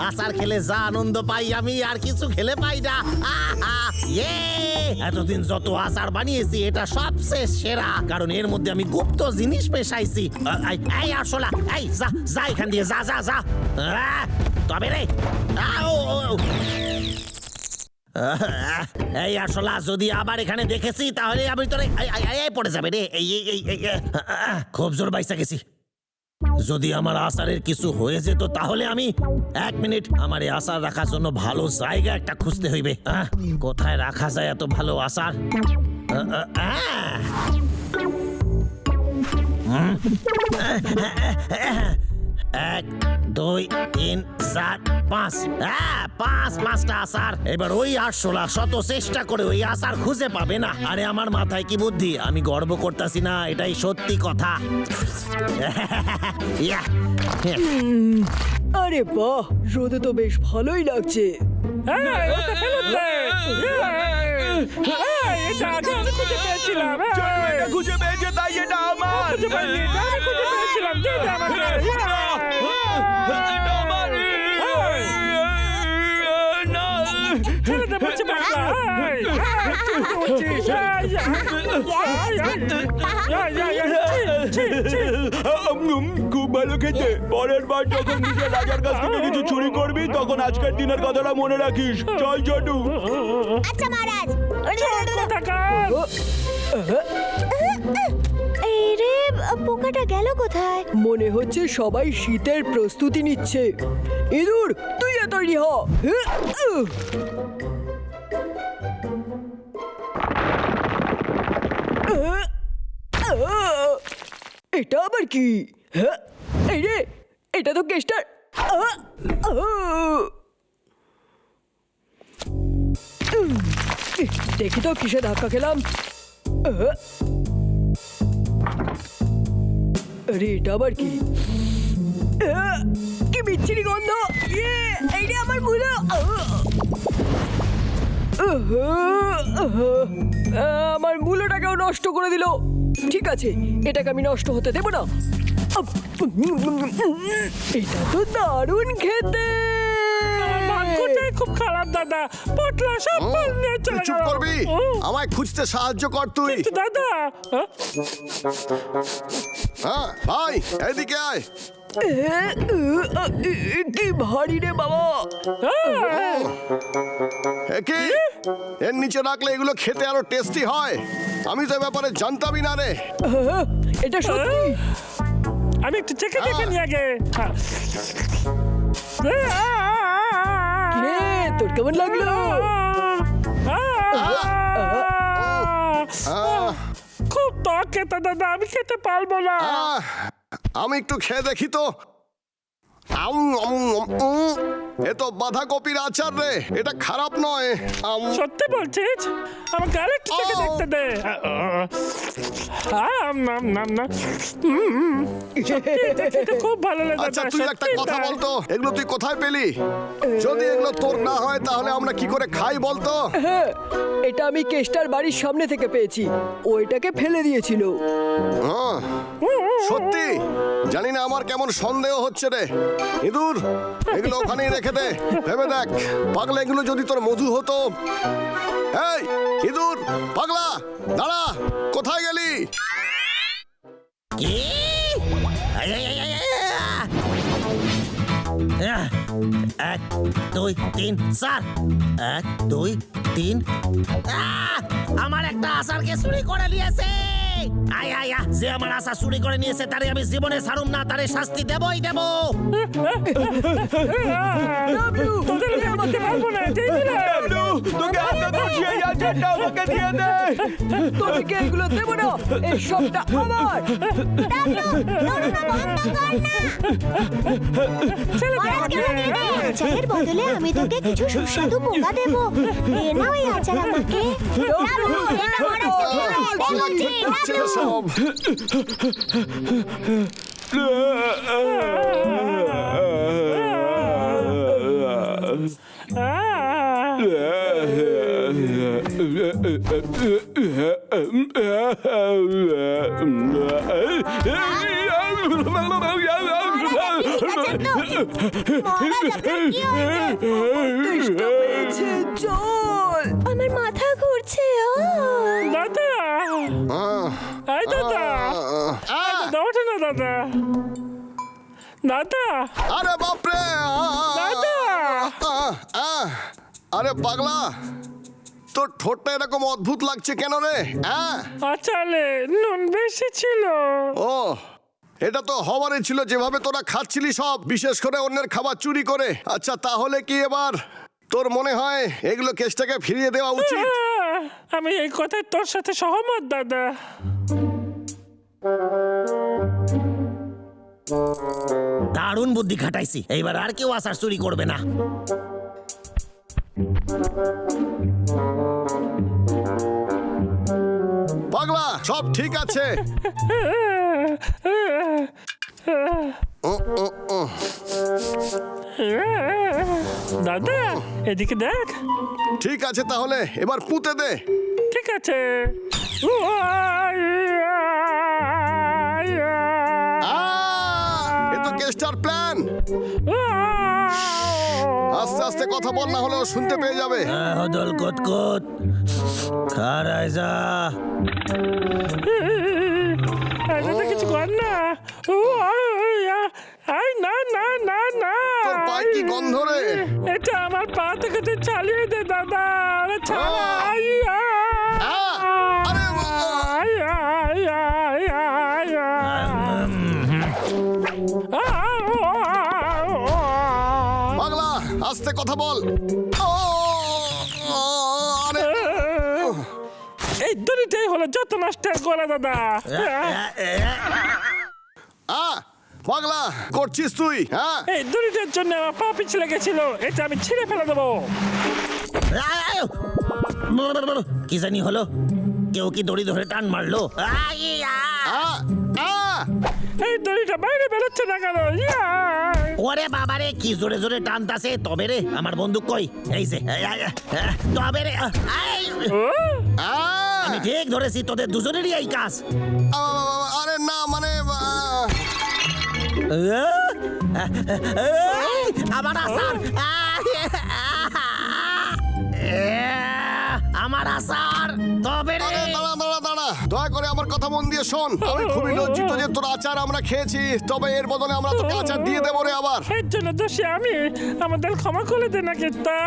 আচার খেলে যা আনন্দ পাই আমি আর কিছু খেলে পাই না। এতদিন যত আচার বানিয়েছি এটা সবচেয়ে সেরা, কারণ এর মধ্যে আমি গুপ্ত জিনিস মেশাইছি। এই আসলা, এই যা যা এখান দিয়ে, যা যা যা। তবে রে এই আসলা, যদি আবার এখানে দেখেছি তাহলে আমি তোরে পড়ে যাবে রে। খুব জোর বাইসা গেছি। যদি আমার আচারের কিছু হয়ে যেত তাহলে আমি 1 মিনিট, আমার এই আচার রাখার জন্য ভালো জায়গা একটা খুঁজতে হইবে। কোথায় রাখা যায় এত ভালো আচার? 1 2 3 4 5, 5টা আচার। এবার ওই আরশোলা শত চেষ্টা করে ওই আচার খুঁজে পাবে না। আরে আমার মাথায় কি বুদ্ধি, আমি গর্ব করতেছি না, এটাই সত্যি কথা। আরে বাহ, রোদে তো বেশ ভালোই লাগছে। খুঁজে পেয়েছে, তাই এটা আমার। খুব ভালো খেতে। পরের বার যখন নিজের রাজার কাছ থেকে কিছু চুরি করবি তখন আজকের দিনের কথাটা মনে রাখিস। চল ছোটু। আচ্ছা মহারাজ। এই রে, পোকাটা গেল কোথায়? মনে হচ্ছে সবাই শীতের প্রস্তুতি নিচ্ছে। ইঁদুর, তুই তৈরি হ। এটা আবার কি? এই রে, এটা তো কেষ্টার। দেখি তো কিসে ধাক্কা খেলাম। আরে এটা আবার কি? কি বিচ্ছিরি গন্ধ! এই রে আমার মুলো! আমার মূলোটাকেও নষ্ট করে দিল। ঠিক আছে, এটাকে আমি নষ্ট হতে দেব না। এটা তো দারুণ খেতে। খুব খারাপ দাদা, পটলা সব ফল নিয়ে চলে গেল। চুপ করবি, আমায় খুঁজতে সাহায্য কর তুই। দাদা হ্যাঁ ভাই, এদিকে আয়। কি ভারী রে বাবা! কি এর নিচে রাখলে এগুলো খেতে আরো টেস্টি হয়? আমি তো ব্যাপারে জানতামই না রে। এটা সত্যি? আমি একটু চেখে দেখে নিয়ে আগে। কিরে, তোর কেমন লাগলো? খুব টক খেতে দাদা, আমি খেতে পারবো না। আমি একটু খেয়ে দেখি তো। এ তো বাঁধাকপির আচার রে, এটা খারাপ নয়। সত্যি বলছিস? আমার গালে একটু চেখে দেখতে দে। খুব ভালো লাগে। আচ্ছা তুই একটা কথা বলতো, এগুলো তুই কোথায় পেলি? যদি এগুলো তোর না হয় তাহলে আমরা কি করে খাই বলতো? এটা আমি কেষ্টার বাড়ির সামনে থেকে পেয়েছি, ওইটাকে ফেলে দিয়েছিল। সত্যি? জানি না, আমার কেমন সন্দেহ হচ্ছে রে। ইঁদুর, এগুলো ওখানেই রেখে দে। ভেবে দেখ, পাগলা, এগুলো যদি তোর মধু হতো। এই ইঁদুর পাগলা, দাঁড়া, কোথায় গেলি? কি? 1 2 3 4, 1 2 3। আমার একটা আচারকে চুরি করে নিয়েছে। যে আমার আশা চুরি করে নিয়েছে তারে আমি জীবনে ছাড়ুম না, তারে শাস্তি দেবই দেব। তোকে এগুলো দেবো না, এই সবটা আমার। আচারের বদলে আমি তোকে কিছু সুস্বাদু পোকা দেবো। দে না ওই আচার আমাকে। সব তেষ্টা পেয়েছে, চল। আমার মাথা ঘুরছে দাদা এই দাদা দাদা ওঠে না দাদা দাদা আরে বাপরে দাদা আরে পাগলা, তোর ঠোঁটটা এরকম অদ্ভুত লাগছে কেন রে? আচালে নুন বেশি ছিল। ও, এটা তো হওয়ারই ছিল, যেভাবে তোরা খাচ্ছিলি সব, বিশেষ করে অন্যের খাবার চুরি করে। আচ্ছা, তাহলে কি এবার তোর মনে হয় এগুলো কেসটাকে ফিরিয়ে দেওয়া উচিত? আমি এই কথায় তোর সাথে সহমত দাদা। দারুণ বুদ্ধি খাটাইছি, এইবার আর কেউ আচার চুরি করবে না। পাগলা, সব ঠিক আছে? দাদা এদিকে দেখ। ঠিক আছে, তাহলে এবার পুঁতে দে। ঠিক আছে। এ তো কেসটার প্ল্যান। আস্তে আস্তে কথা বল, না হলেও শুনতে পেয়ে যাবে। হদল কতকত খারায় যা। দাদা কিছু কর না। না না না না, তোর পায়ে কি গন্ধ রে? এটা আমার পা থেকে তুই চালিয়ে দে দাদা। আরে ছাড়া। আরে পাগলা, আস্তে কথা বল। আরে এই দড়িটাই হলো যত নষ্টের গোলা দাদা। পাগলা, করছিস তুই? হ্যাঁ, এই দড়িটার জন্য আমার পা পিছলে গেছিল, এটা আমি ছিঁড়ে ফেলে দেবো। কি জানি হলো, কেউ কি দড়ি ধরে টান মারলো? এই দড়িটা বাইরে বেরোচ্ছে না কেন? ওরে বাবারে, কি জোরে জোরে টানতাছে। তবে রে, আমার বন্দুক কই? এই যে তবে রে, আমি ঠিক ধরেছি, তোদের দুজনেরই এই কাজ। আরে না, মানে আমার আসার, আমার আসার। তবে রে, দাঁড়া দাঁড়া দাঁড়া, দয়া করে আমার কথা মন দিয়ে শোন। আমি খুবই লজ্জিত যে তোর আচার আমরা খেয়েছি, তবে এর বদলে আমরা তোকে আচার দিয়ে দেবো রে আবার। এর জন্য দোষী আমি, আমাদের ক্ষমা করে দে না কেতা।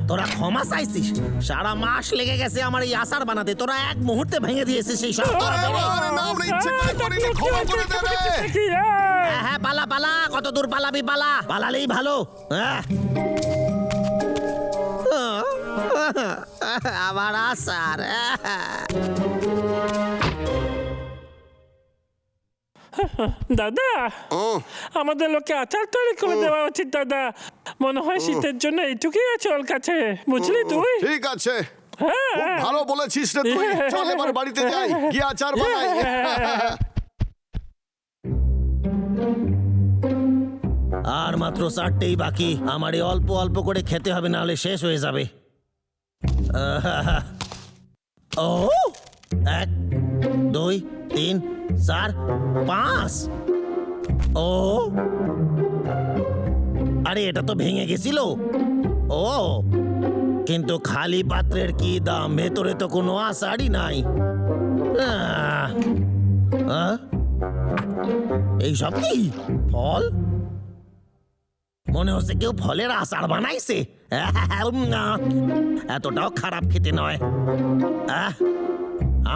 তোরা ক্ষমা চাইছিস? সারা মাস লেগে গেছে আমার এই আচার বানাতে, তোরা এক মুহূর্তে ভেঙে দিয়েছিস সেই সব। আরে না, আমরা ইচ্ছে করে করিনি, ক্ষমা করে দে রে। হ্যাঁ, পালা পালা, কত দূর পালাবি, পালা, পালালেই ভালো। আমার আচার। দাদা, আমাদের লোকে আচার তৈরি করে দেওয়া উচিত দাদা। মনে হয় শীতের জন্য এইটুকুই আছে ওর কাছে, বুঝলি তুই? ঠিক আছে, খুব ভালো বলেছিস রে তুই। চল এবার বাড়িতে যাই, কি আচার বানাই। আর মাত্র 4টেই বাকি। আমার এই অল্প অল্প করে খেতে হবে, নাহলে শেষ হয়ে যাবে। ও, 1 2 3 4 5। ও, আরে এটা তো ভেঙে গেছিল। ও, কিন্তু খালি পাত্রের কি দাম, ভেতরে তো কোনো আচারই নাই। এইসব কি ফল? মনে হচ্ছে কেউ ফলের আচার বানাইছে। এতটাও খারাপ খেতে নয়।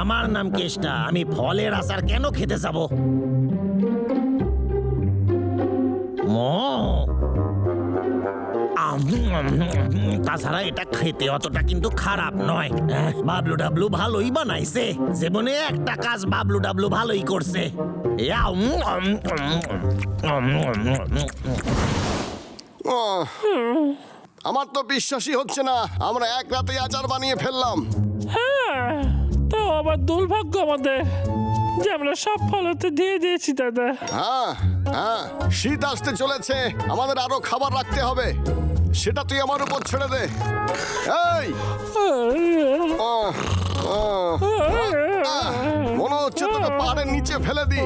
আমার নাম কেষ্টা, আমি ফলের আচার কেন খেতে যাব? তাছাড়া এটা খেতে অতটা কিন্তু খারাপ নয়। বাবলু ডাবলু ভালোই বানাইছে, জীবনে একটা কাজ বাবলু ডাবলু ভালোই করছে। আমার তো বিশ্বাসই হচ্ছে না, আমরা এক রাতে আচার বানিয়ে ফেললাম। হ্যাঁ, তো আবার দুর্ভাগ্য আমাদের যে আমরা সব ফলতে দিয়ে দিয়েছি দাদা। হ্যাঁ হ্যাঁ, শীত আসতে চলেছে, আমাদের আরো খাবার রাখতে হবে। সেটা তুই আমার উপর ছেড়ে দে। এই মনে হচ্ছে তোকে পাহাড়ের নিচে ফেলে দি।